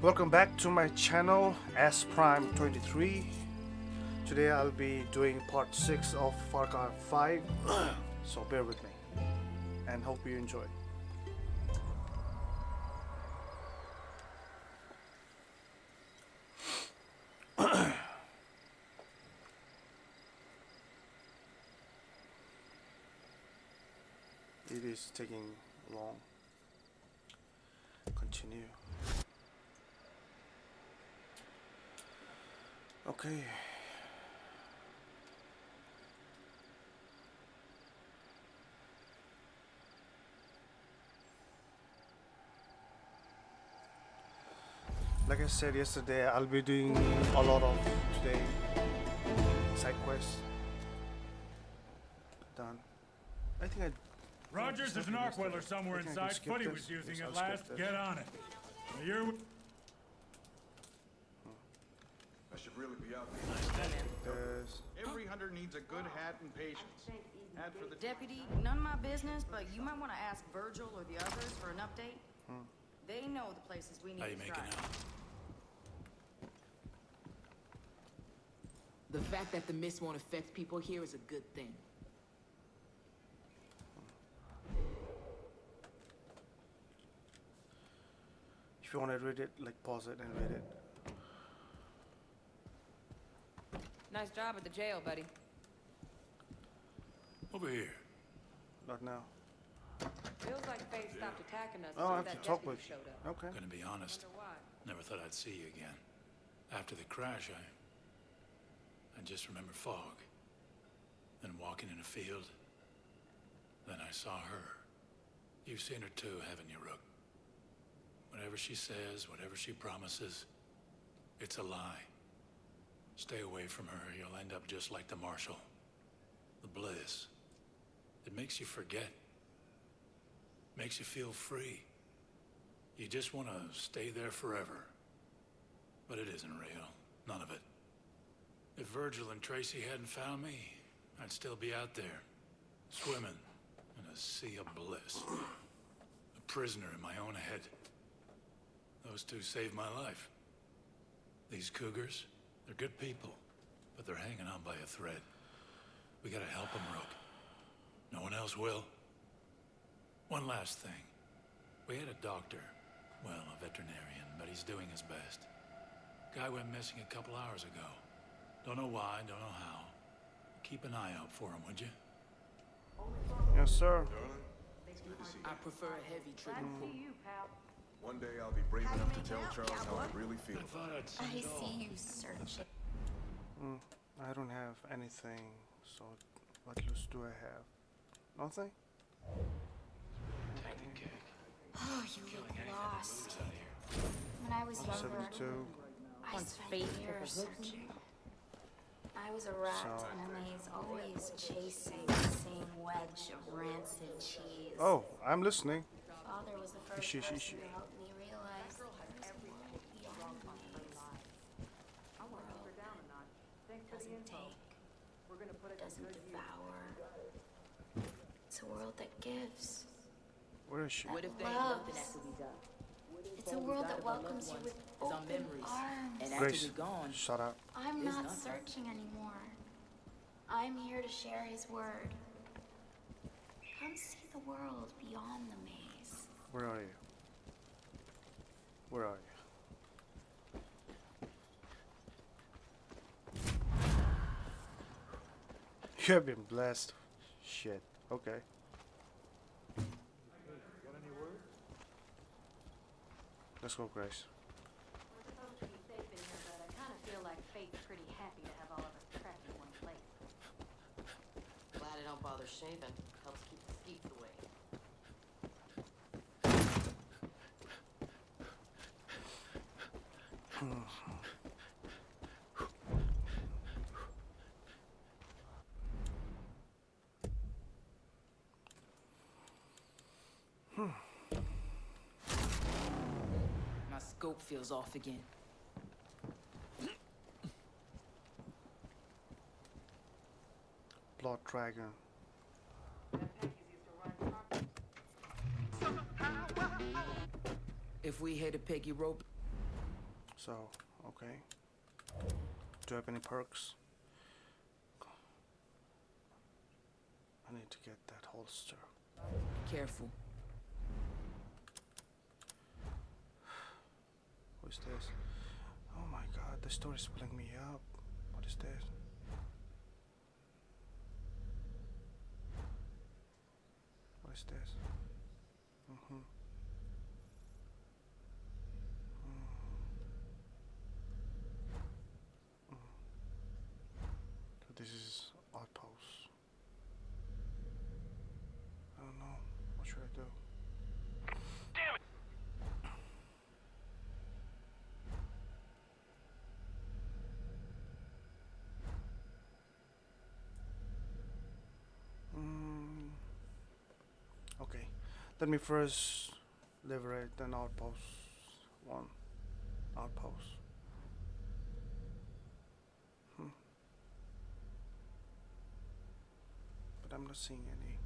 Welcome back to my channel S Prime 23. Today I'll be doing part 6 of Far Cry 5. So bear with me and hope you enjoy. It is taking long. Continue. Okay. Like I said yesterday, I'll be doing a lot of today side quests. Done. I think I. Rogers, there's an arc welder somewhere inside. Footy was using it last. Get on it. You're... I should really be out there. Every hunter needs a good hat and patience. Hat for the Deputy, none of my business, but you might want to ask Virgil or the others for an update. They know the places we need How you to making strike. out? The fact that the mist won't affect people here is a good thing. If you want to read it, like pause it and read it. Nice job at the jail, buddy. Over here. Not now. Feels like Faith stopped attacking us Oh, I have since to that talk deputy with you. showed up. Okay. Gonna be honest. Wonder why. Never thought I'd see you again. After the crash, I just remember fog. Then walking in a field. Then I saw her. You've seen her too, haven't you, Rook? Whatever she says, whatever she promises, it's a lie. Stay away from her, you'll end up just like the Marshal. The bliss. It makes you forget. Makes you feel free. You just want to stay there forever. But it isn't real. None of it. If Virgil and Tracy hadn't found me, I'd still be out there, swimming in a sea of bliss. A prisoner in my own head. Those two saved my life. These cougars, they're good people, but they're hanging on by a thread. We gotta help them, Rook. No one else will. One last thing. We had a doctor. Well, a veterinarian, but he's doing his best. Guy went missing a couple hours ago. Don't know why, don't know how. Keep an eye out for him, would you? Yes, sir. Darling, it's good to see I you. prefer a heavy trigger pull. One day I'll be brave enough to tell Charles how I really feel. I thought I'd seen I it all. see you searching. I don't have anything, so what use do I have? Nothing? Taking cake. Oh, you Killing look anything that lost. moves out here. When I was younger, 72. I Once spent fate took years a hook. searching. I was a rat So- in a maze, always chasing the same wedge of rancid cheese. Oh, I'm listening. Father was the first Ishi, person ishi. to help me realize there was a world beyond the maze. A world doesn't take, doesn't devour. It's a world that gives. Where is she? What if there ain't Loves. nothing after we die? It's a world that welcomes you with It's our open memories. arms. And after Grace, we're gone, shut up. I'm There's not nothing. searching anymore. I'm here to share his word. Come see the world beyond the maze. Where are you? Where are you? You have been blessed. Shit. Okay. Let's go, Grace. We're supposed to be safe in here, but I kind of feel like fate's pretty happy to have all of us trapped in one place. Glad I don't bother shaving. Helps keep the skeets away. my scope feels off again. Blood Dragon. If we hit a peggy rope, So, okay. Do I have any perks? I need to get that holster. Careful. What is this? Oh my god, the story's pulling me up. What is this? What is this? So this is outpost. I don't know. What should I do? Okay, let me first liberate an outpost. One outpost. But I'm not seeing any.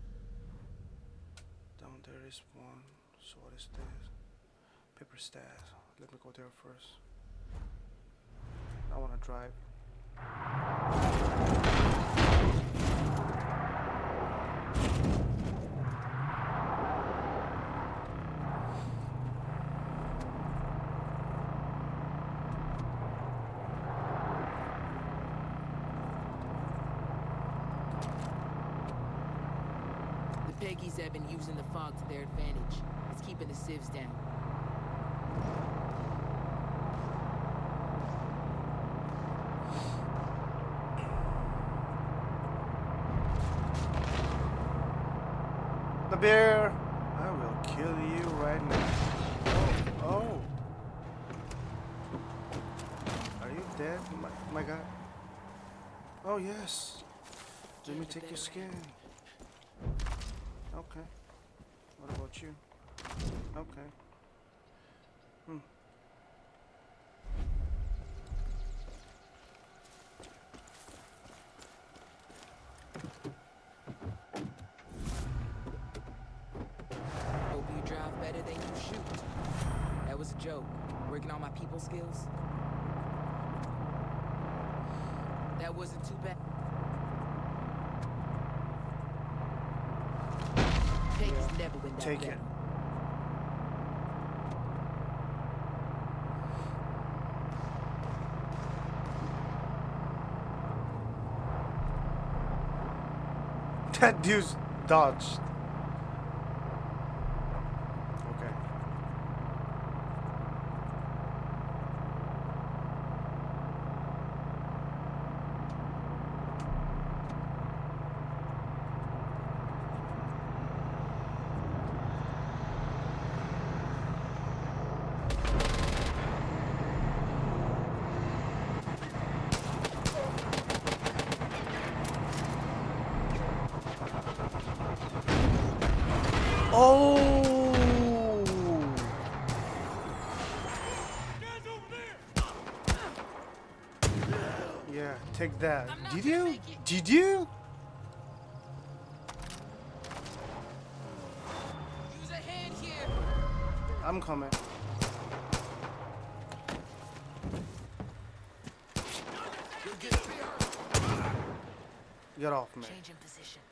Down there is one. So what is this? Paper stash. Let me go there first. I wanna drive. The Peggies have been using the fog to their advantage. It's keeping the civs down. The bear! I will kill you right now. Oh, oh. Are you dead, my guy? Oh, yes. Let me take your skin. Okay. What about you? Okay. Hope you drive better than you shoot. That was a joke. Working on my people skills. That wasn't too bad. Peggy's never been that Take better. it. That dude's dodged. Okay. Oh! Yeah, take that. Did you? Did you? Use a hand here. I'm coming. Get off me. Change in position.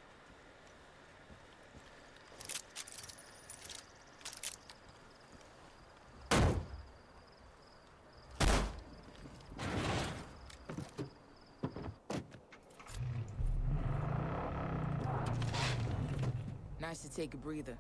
Nice to take a breather.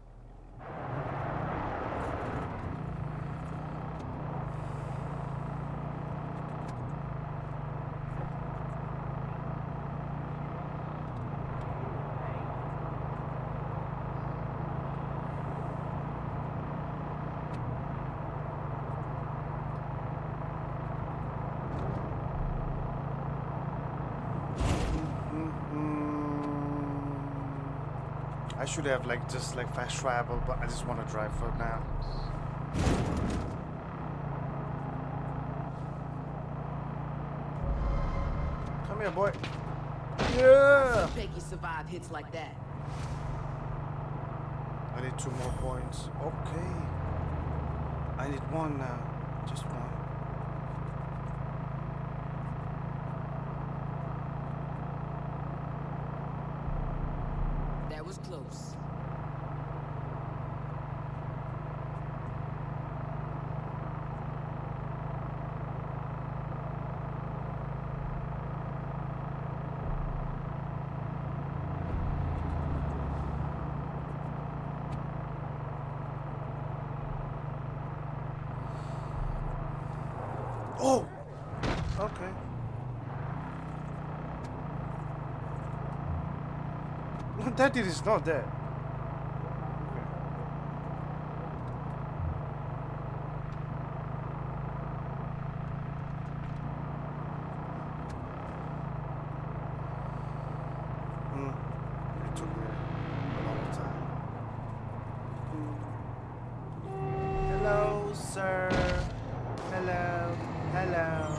I should have just fast travel, but I just want to drive for now. Come here, boy. Yeah. Peggy survived hits like that. I need 2 more points. Okay. I need 1 now. Just 1. That was close. Oh! Okay. That dude is not dead. Okay. It took me a lot of time. Hello, sir. Hello. Hello.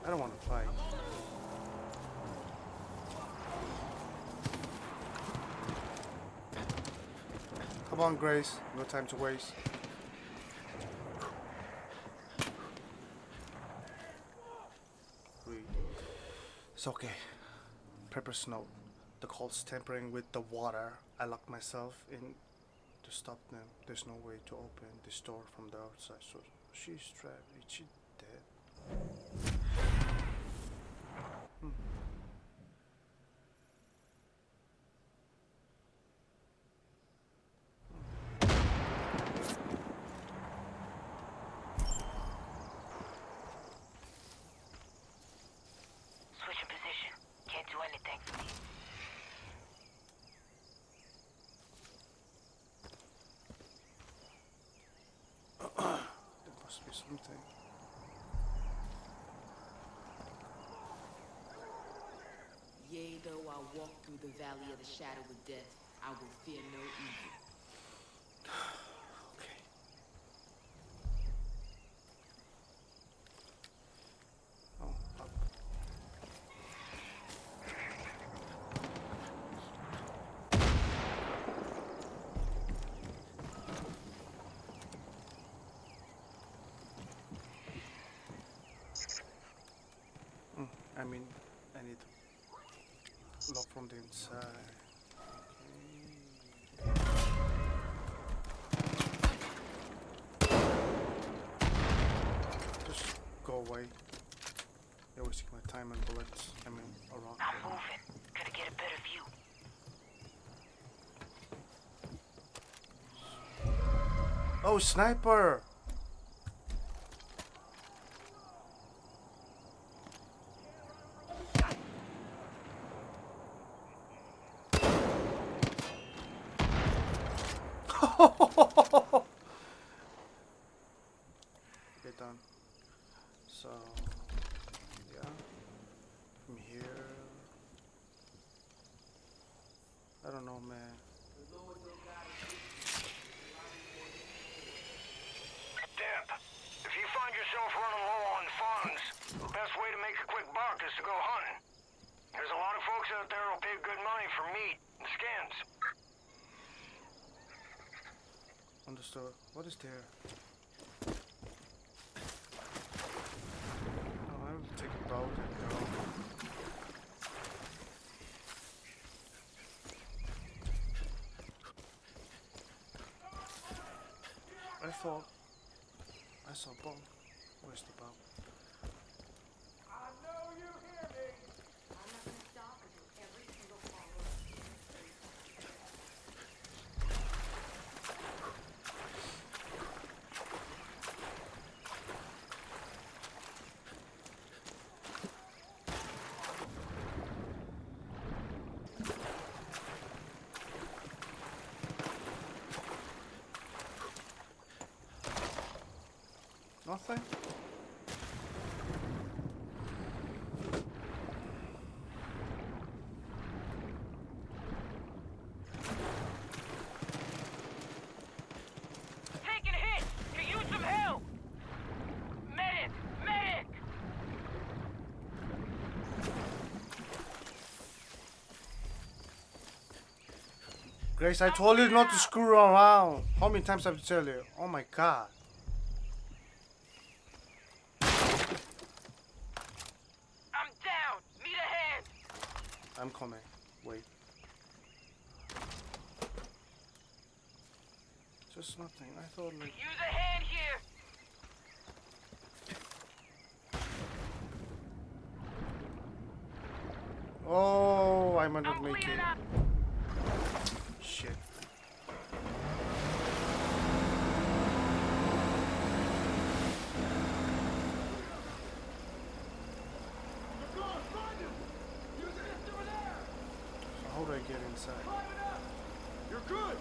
I don't want to fight. Come on, Grace. No time to waste. Breathe. It's okay. Pepper's note. The cult's tampering with the water. I locked myself in to stop them. There's no way to open this door from the outside. So she's trapped. Is she dead? Switching position. Can't do anything for me. There must be something. Yea, though I walk through the valley of the shadow of death, I will fear no evil. Okay. Oh, up. I mean, I need to lock from the inside. Okay. Just go away. You're wasting my time and bullets. I mean, around. I'm moving. Gotta get a better view. Oh, sniper! Okay, done. So, yeah, from here. I don't know, man. Dep, if you find yourself running low on funds, the best way to make a quick buck is to go hunting. There's a lot of folks out there who'll pay good money for meat and skins. Understood. What is there? Oh, I will take a boat and go. I thought I saw a boat. Where's the boat? I'm not gonna stop until every single follower. Nothing? Taking a hit! Could use some help! Medic! Medic! Grace, I told you not to screw around. How many times have I to tell you? Oh my god. I'm down. Need a hand. I'm coming. Wait. Just nothing. I thought like... Use a hand here. Oh, I might not I'm make it. bleeding out. Shit. So how do I get inside? You're good.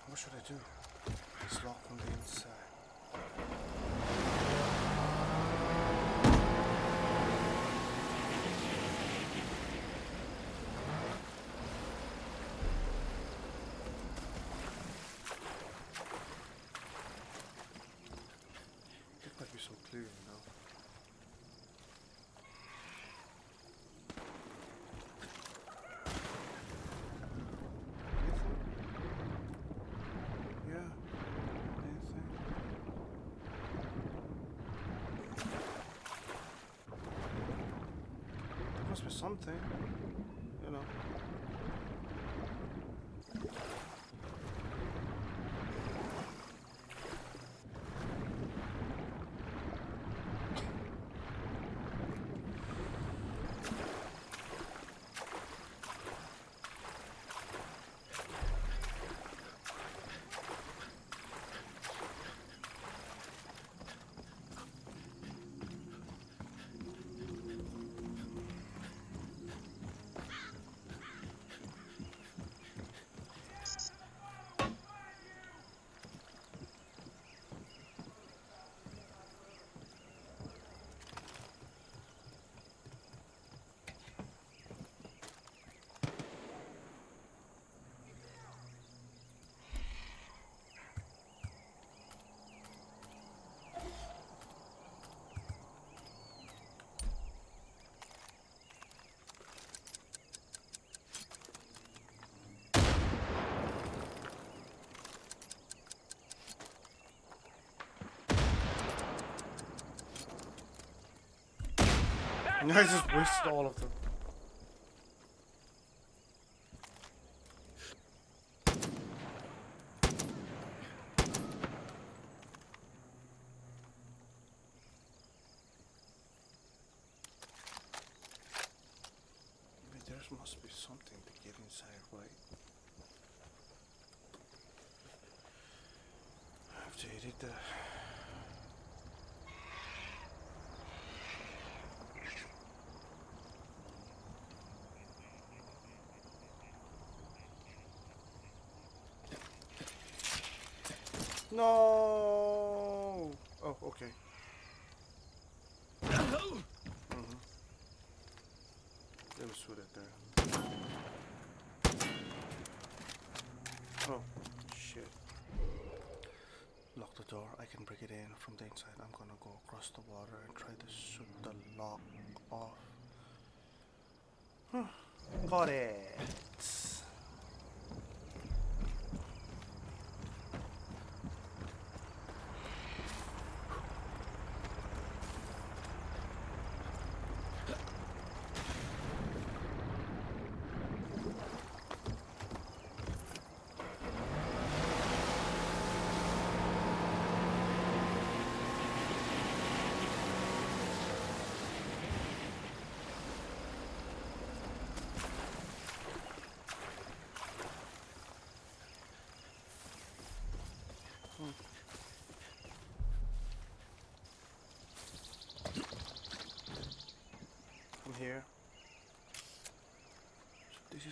What should I do? It's locked from the inside. It might be so clear, you know. Anything? Yeah. Anything? There must be something, you know. And I just wasted all of them. Maybe there must be something to get inside, right? I have to edit the... No. Oh, okay. Let me shoot it there. Oh, shit. Lock the door. I can break it in from the inside. I'm gonna go across the water and try to shoot the lock off. Got it.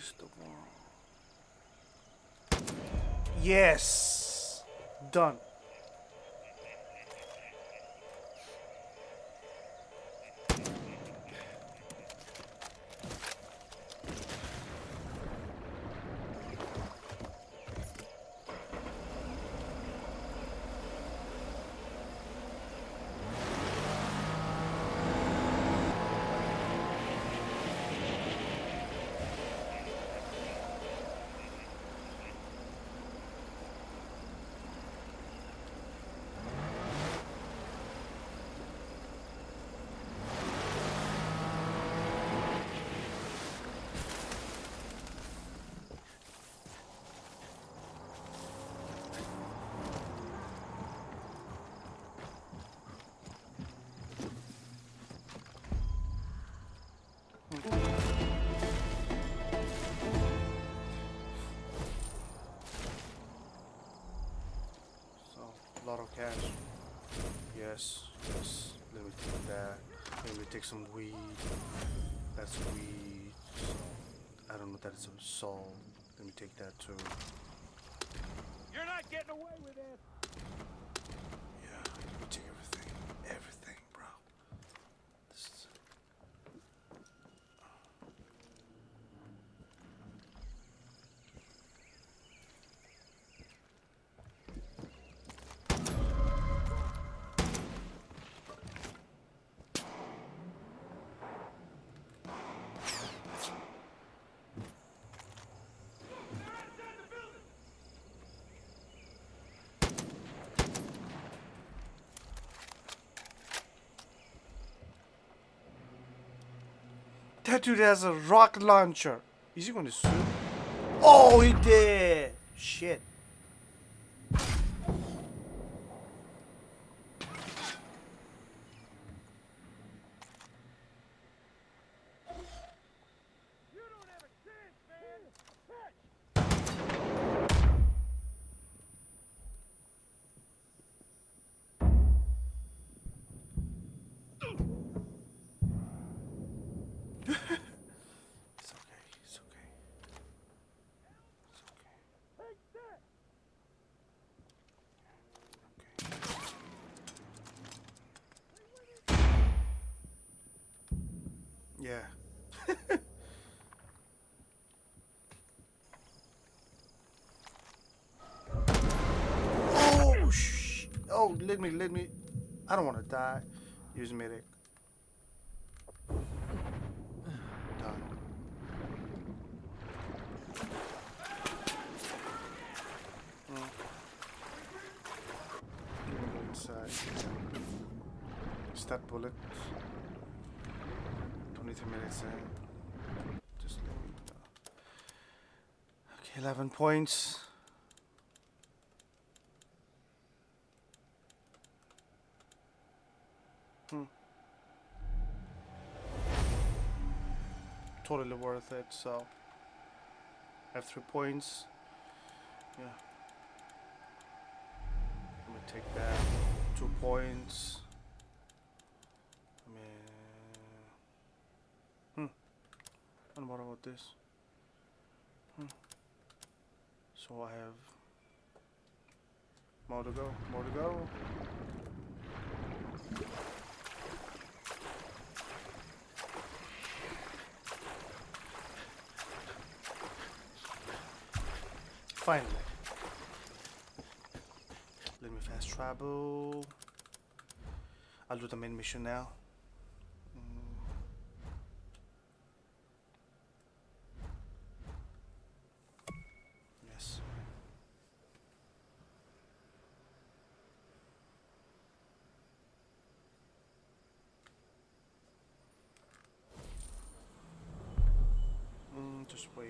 is the world. Yes! Done. So, a lot of cash. Yes, yes. Let me take that. Let me take some weed. That's weed. So, I don't know if that's a salt. Let me take that too. You're not getting away with it. Yeah, let me take everything. Everything, bro. This is... That dude has a rocket launcher. Is he going to shoot? Oh, he did. Shit. It's okay. It's okay. It's okay. Okay. Yeah. Oh, oh, let me. I don't want to die. Use medic. Done. Go inside. Start bullet. 23 minutes in. Just let me know. Okay, 11 points. Totally worth it, so I have 3 points. Yeah. Let me take that. 2 points. I mean, and what about this? So I have more to go. More to go. Finally. Let me fast travel. I'll do the main mission now. Yes. Just wait.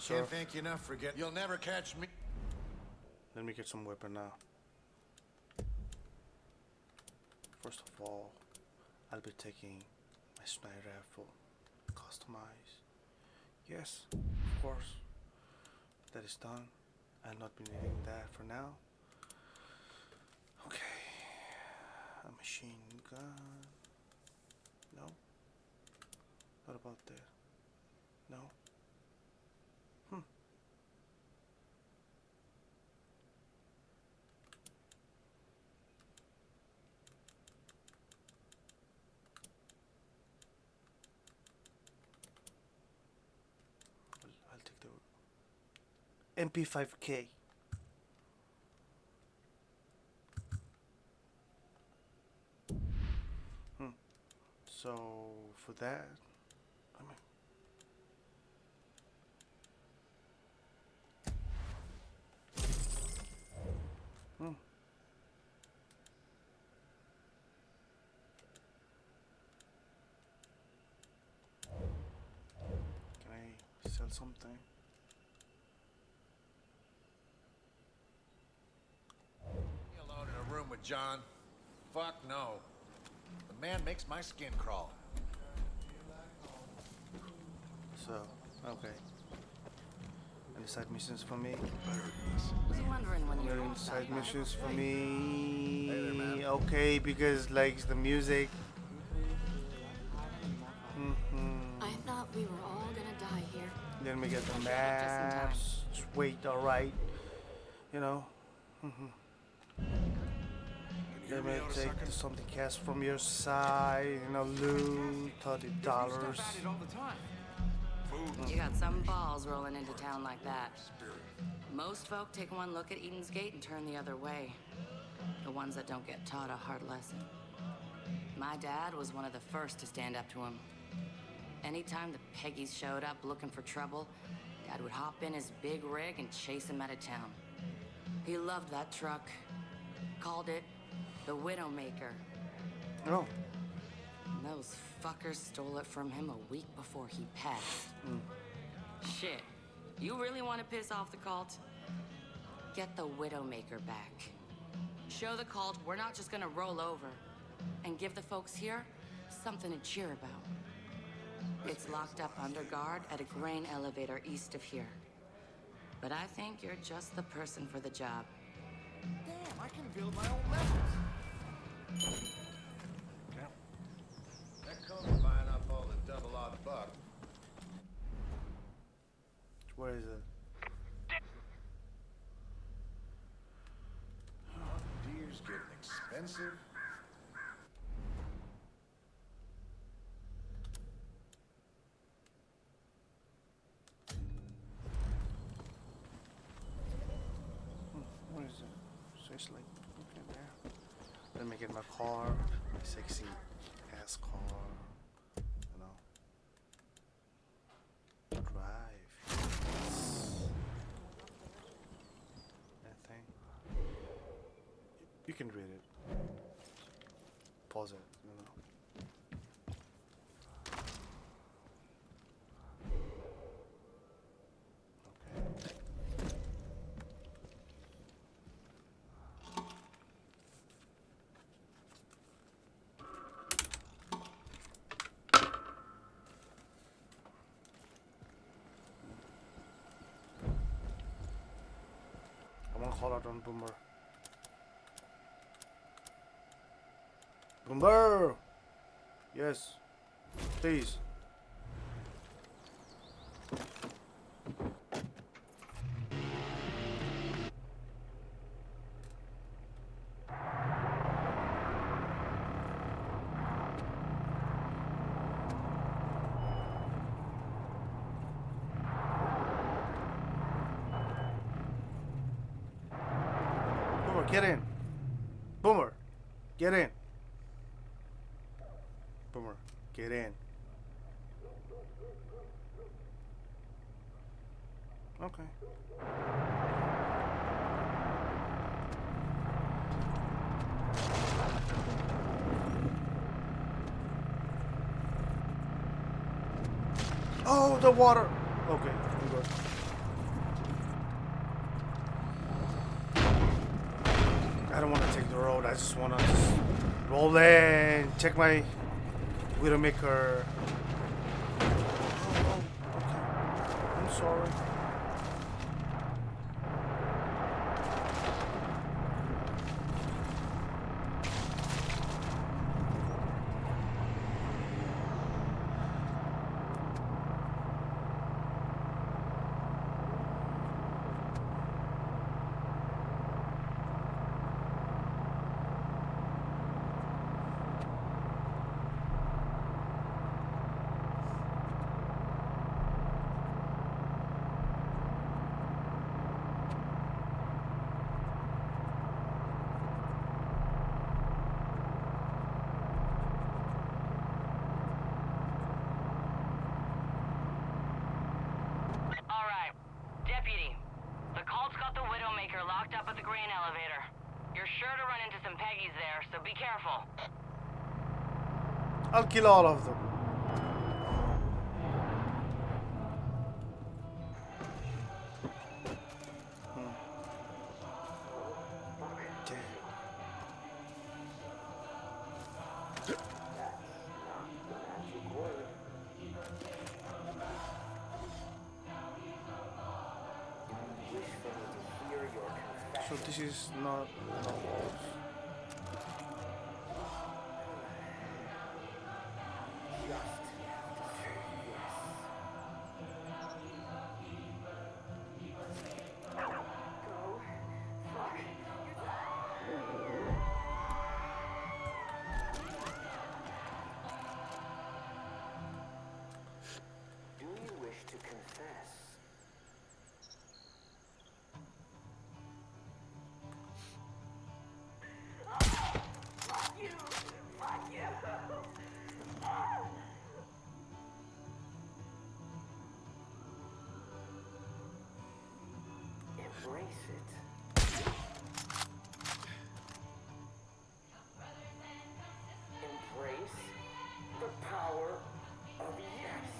Can't thank you enough for getting. You'll never catch me. Let me get some weapon now. First of all, I'll be taking my sniper rifle. Customize. Yes, of course. That is done. I'll not be needing that for now. Okay. A machine gun. No. What about that? No. I'll take the MP5K. So for that, I mean, can I sell something? Me alone in a room with John? Fuck no. The man makes my skin crawl. So, okay. Any side missions for me? Was wondering when you Any were side missions for Hey there, me? man. Okay, because like the music. I thought we were all gonna die here. Then we get the Just in time. maps. Just wait, alright. You know. They may take something cash from your side, you know, loot, $30. You got some balls rolling into town like that. Most folk take one look at Eden's Gate and turn the other way. The ones that don't get taught a hard lesson. My dad was one of the first to stand up to him. Anytime the Peggies showed up looking for trouble, Dad would hop in his big rig and chase him out of town. He loved that truck. Called it the Widowmaker. Oh. And those fuckers stole it from him a week before he passed. Shit. You really want to piss off the cult? Get the Widowmaker back. Show the cult we're not just gonna roll over. And give the folks here something to cheer about. It's locked up under guard at a grain elevator east of here. But I think you're just the person for the job. Damn, I can build my own levels. That comes buying up all the double odd buck. Where is it? Deer's getting expensive. What is it? Seriously? Okay, there. Let me get my car. My sexy ass car. You know. Drive. Yes. Anything. You can read it. Pause it, you know. Okay. I want to call out on Boomer. Boomer! Yes. Please. Boomer, get in. Boomer, get in. Boomer, get in. Okay. Oh, the water. Okay, I'm good. I don't want to take the road. I just want to roll in, check my Widowmaker. Oh, okay. I'm sorry. grain elevator. You're sure to run into some Peggies there, so be careful. I'll kill all of them. So this is not walls. Do you wish to confess? Embrace it. Embrace the power of yes.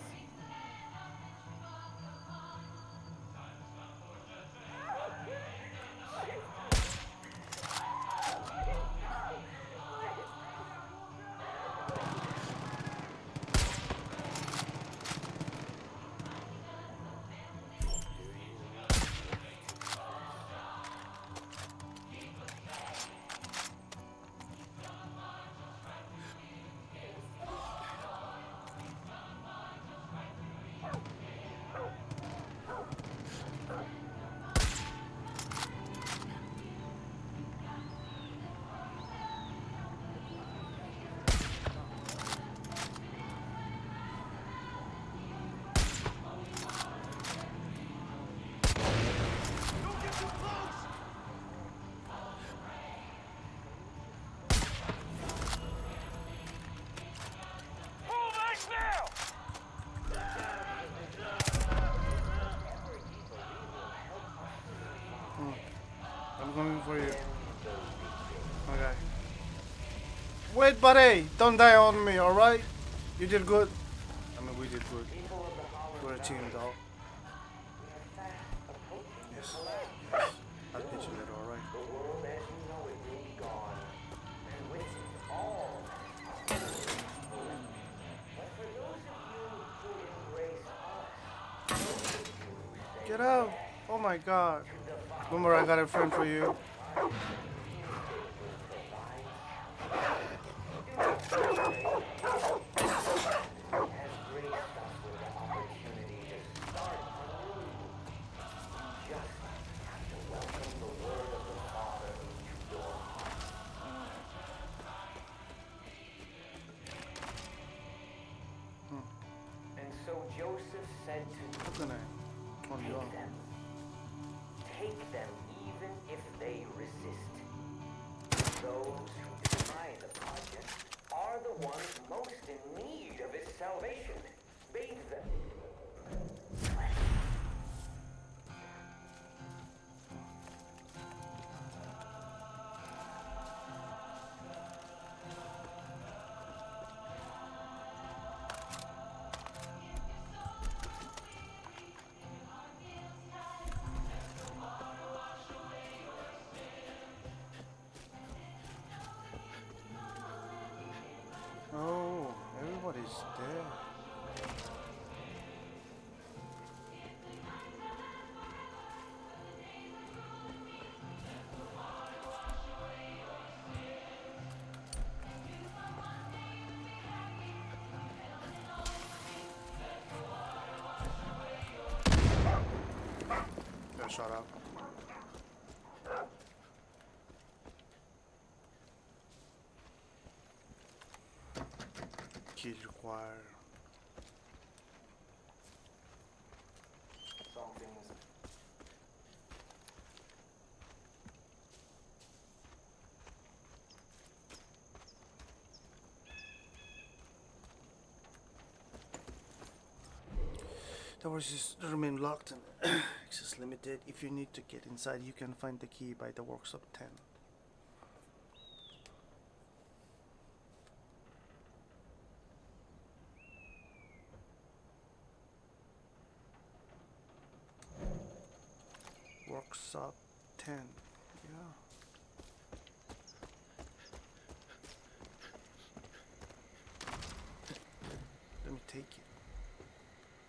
I'm coming for you. Okay. Wait, buddy! Don't die on me, alright? You did good. I mean, we did good. We're a team, though. Yes. Yes. I'll pitch you later, alright? The world as you know it will be gone, and with it all. But for those of you who embrace us, those of you who say Get out! Oh my god. Remember, I got a friend for you. And so Joseph said to Look at that. On you. take them. Take them even if they resist. Those who deny the project are the ones most in need of its salvation. Bathe them. Oh, everybody's dead. Yeah, shut up. Key required. Something's That was just remain locked and Access limited. If you need to get inside, you can find the key by the workshop 10. Workshop 10. Yeah. Let me take it.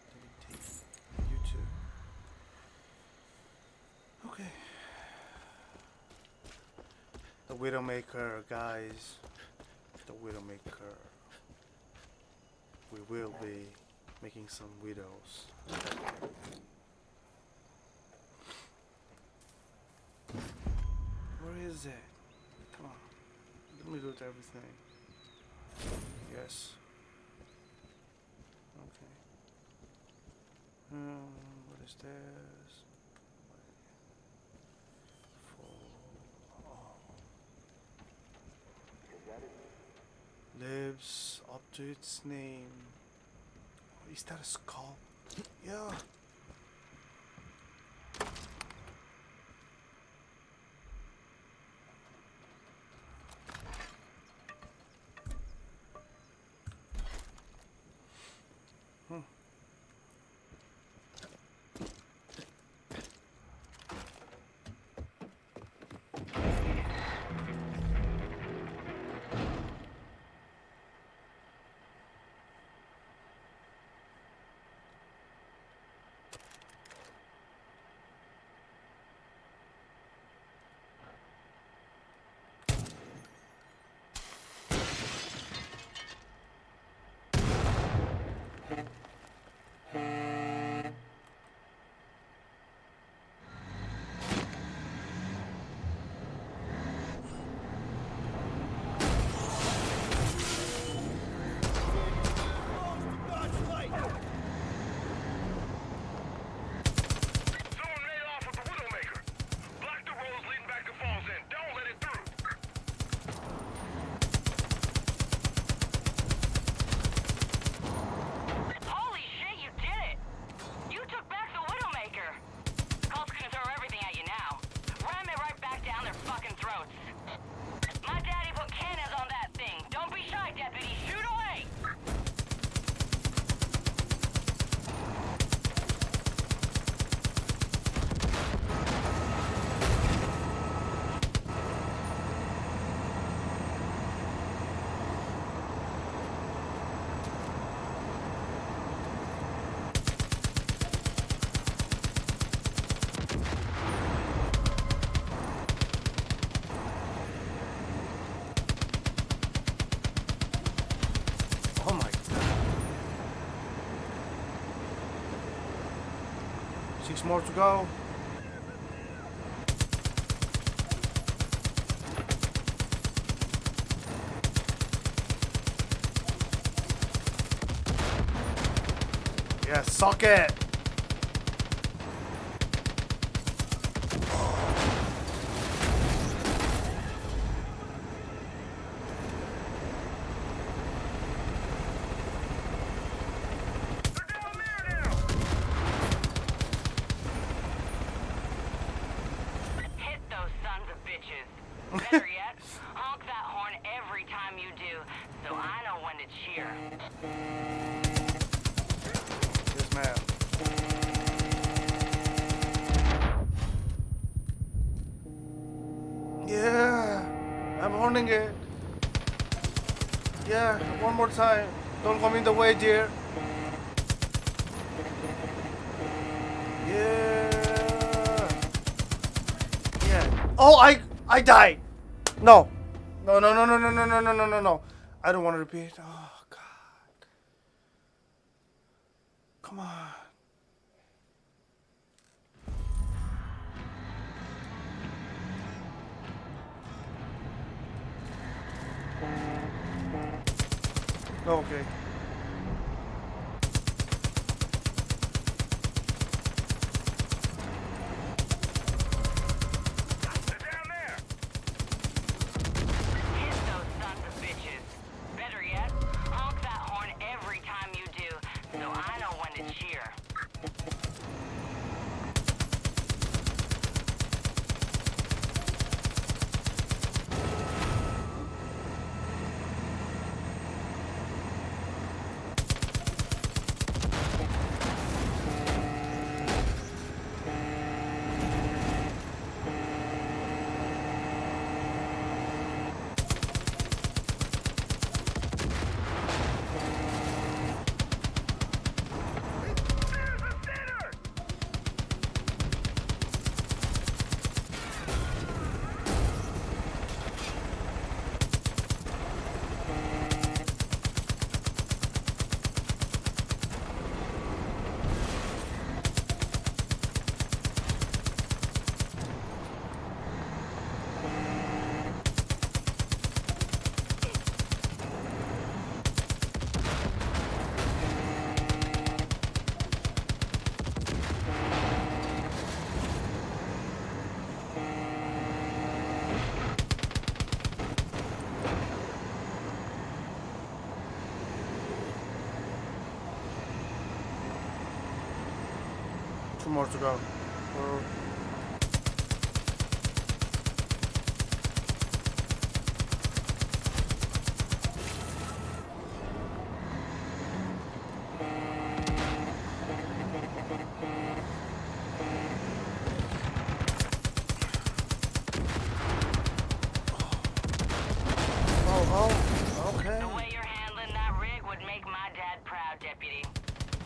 Let me take you too. Okay. The Widowmaker, guys. The Widowmaker. We will be making some widows. Where is it? Come on. Let me loot everything. Yes. Okay. What is this? Lives up to its name. Is that a skull? Yeah. Oh my. 6 more to go. Yeah, suck it. Better yet, honk that horn every time you do, so I know when to cheer. Yes, ma'am. Yeah, I'm horning it. Yeah, one more time. Don't come in the way, dear. Yeah. Yeah. Oh, I died. No. No, no, no, no, no, no, no, no, no, no, no. I don't want to repeat. Oh, God. Come on. Okay. more to go. Oh, okay. The way you're handling that rig would make my dad proud, Deputy.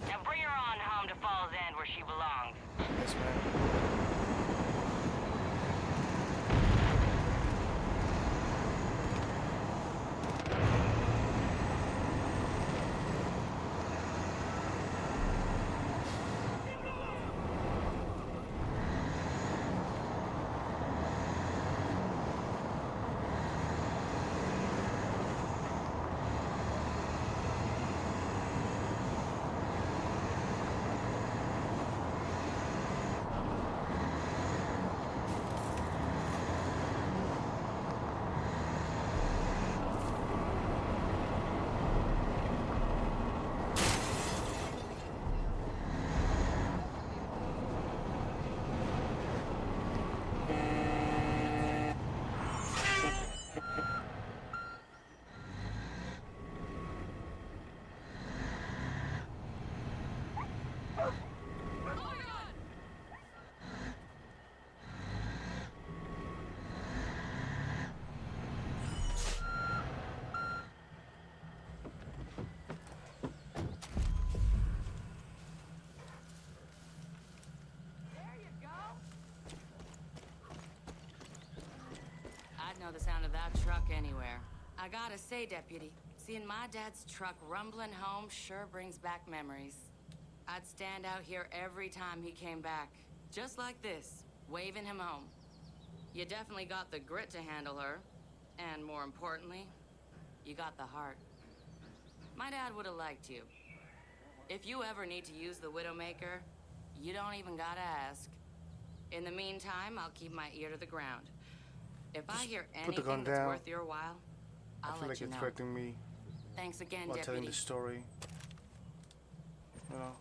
Now bring her on home to Falls End where she belongs. Yes, ma'am. I'd know the sound of that truck anywhere. I gotta say, Deputy, seeing my dad's truck rumbling home sure brings back memories. I'd stand out here every time he came back, just like this, waving him home. You definitely got the grit to handle her, and more importantly, you got the heart. My dad would have liked you. If you ever need to use the Widowmaker, you don't even gotta ask. In the meantime, I'll keep my ear to the ground. If I hear put the gun anything that's down. worth your while, I I'll feel let like you it's know. threatening me Thanks again, while telling Deputy. the story. You know.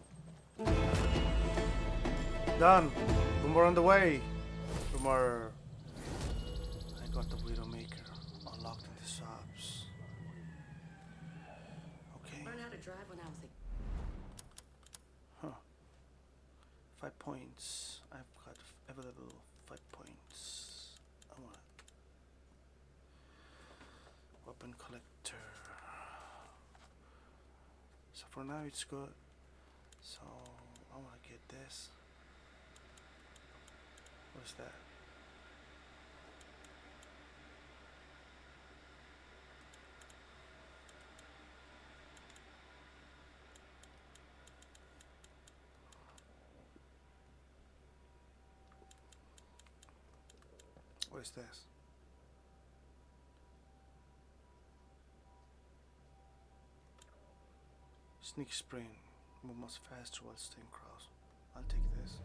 Done. Boomer on the way. Boomer. I got the Widowmaker unlocked in the shops. Okay. Learned how to drive when I was a... Huh. 5 points. I've got available 5 points. I want weapon collector. So for now it's good. So I want to get this. What is that? What is this? Sneak sprint. Move much faster while staying cross. I'll take this.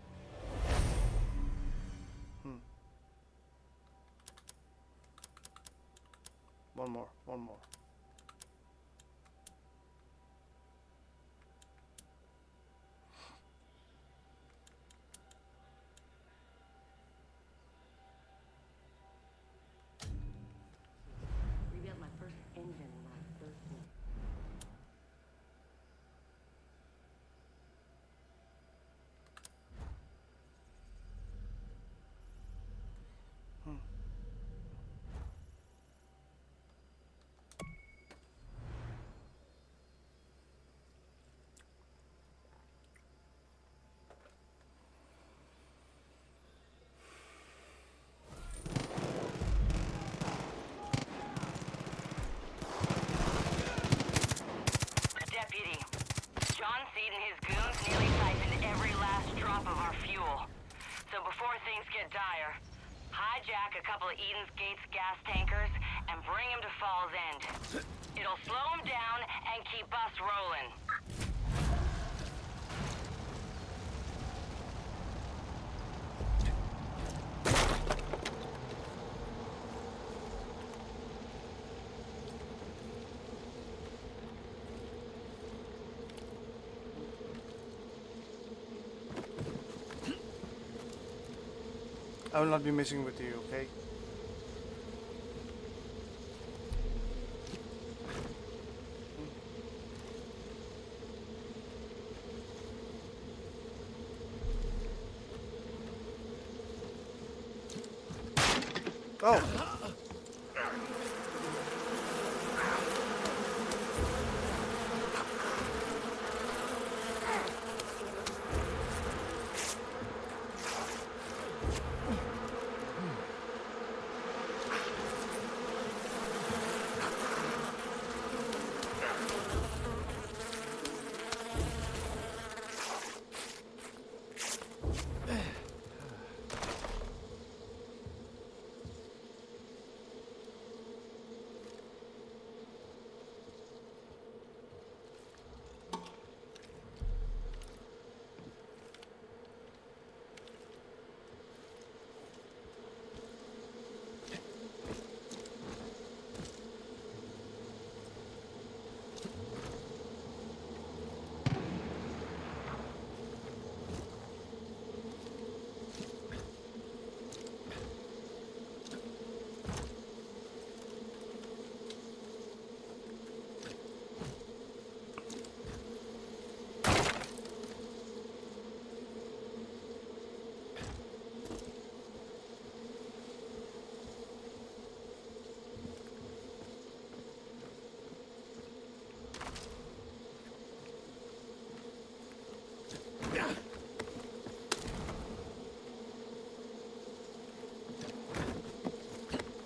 One more. Rebuilt my first engine when I was 13. Deputy, John Seed and his goons nearly siphoned every last drop of our fuel. So before things get dire, hijack a couple of Eden's Gates gas tankers and bring him to Falls End. It'll slow him down and keep us rolling. I will not be messing with you, okay? Oh!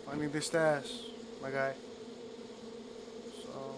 Finding the stairs, my guy. So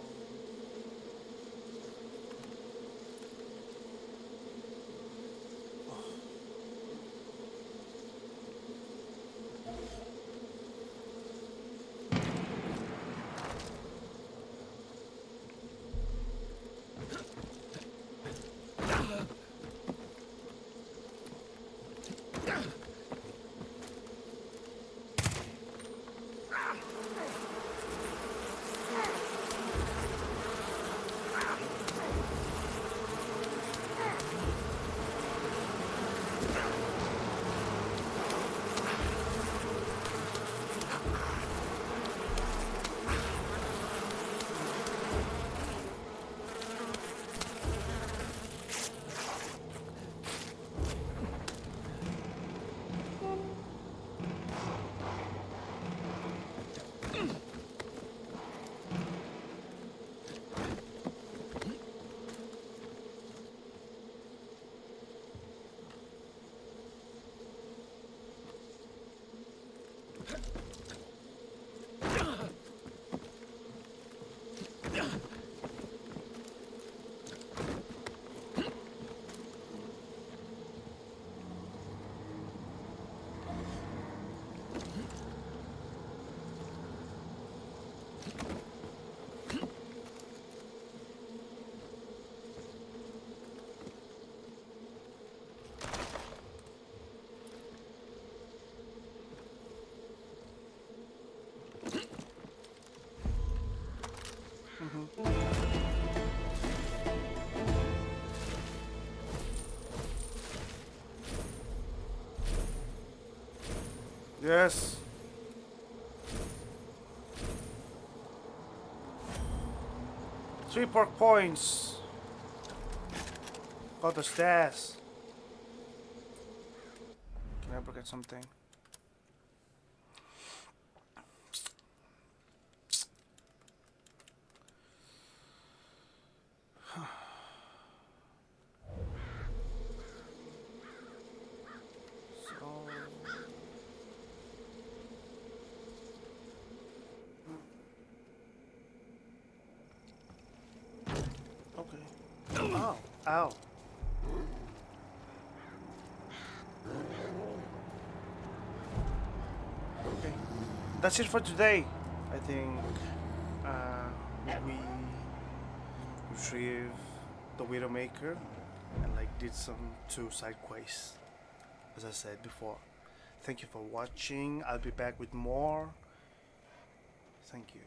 yes. 3 pork points. Got the stairs. Can I ever get something? Okay. Ow. Ow. Okay. That's it for today. I think we retrieved the Widowmaker and like did some 2 side quests, as I said before. Thank you for watching. I'll be back with more. Thank you.